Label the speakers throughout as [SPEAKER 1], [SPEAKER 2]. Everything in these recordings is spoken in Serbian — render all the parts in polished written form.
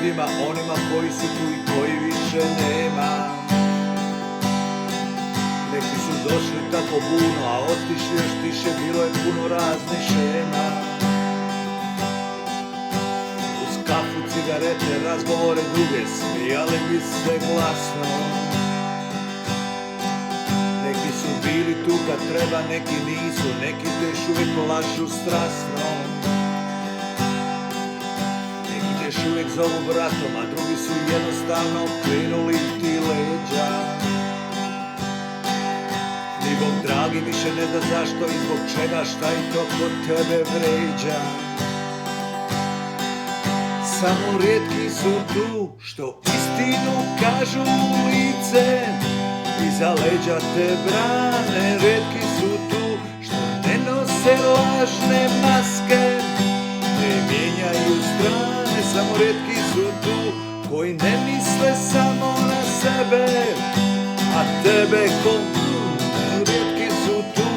[SPEAKER 1] ljudima, onima koji su tu i koji više nema. Neki su došli tako buno, a otišli još tiše, bilo je puno raznih šema. Uz kafu, cigarete, razgovore druge, smijali bi se glasno. Neki su bili tu kad treba, neki nisu, neki te još uvijek lažu strasno. Neki te još uvijek zovu bratom, a drugi su jednostavno krenuli ti leđa. Ni Bog dragi više ne zna zašto i zbog čega, šta i to kod tebe vređa. Samo rijetki su tu što istinu kažu u lice, iza leđa te brane. Rijetki su tu što ne nose lažne maske, ne mijenjaju strane. Samo rijetki su tu koji ne misle samo na sebe, a tebe ko. Rijetki su tu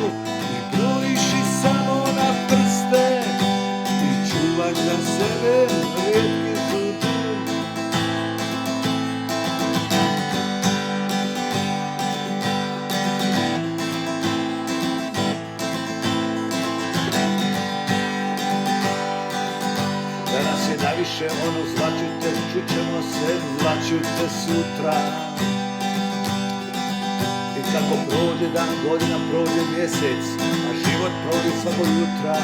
[SPEAKER 1] i brojiš ih samo na prste, ti čuvaš za sebe. Rijetki su tu. Danas je najviše ono zlačite, čućemo se, zlačite sutra. I kako prođe dan, godina, prođe mjesec, a život prođe svakog jutra.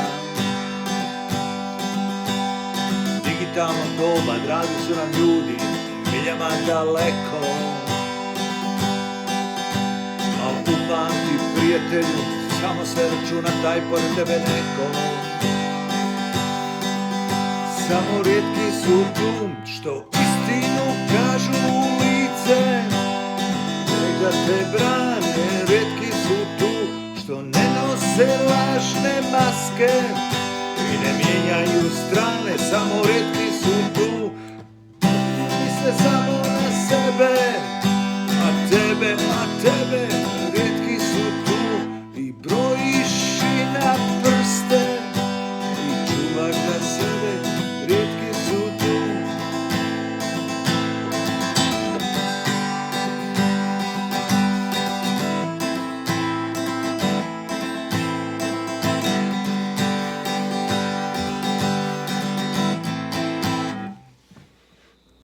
[SPEAKER 1] Digitalno doba, dragi su nam ljudi, miljama daleko. A upamti prijatelju, samo sve računa, taj pored tebe neko. Samo rijetki su tu što istinu kažu u lice, da te brane. Rijetki su tu što ne nose lažne maske i ne mijenjaju strane. Samo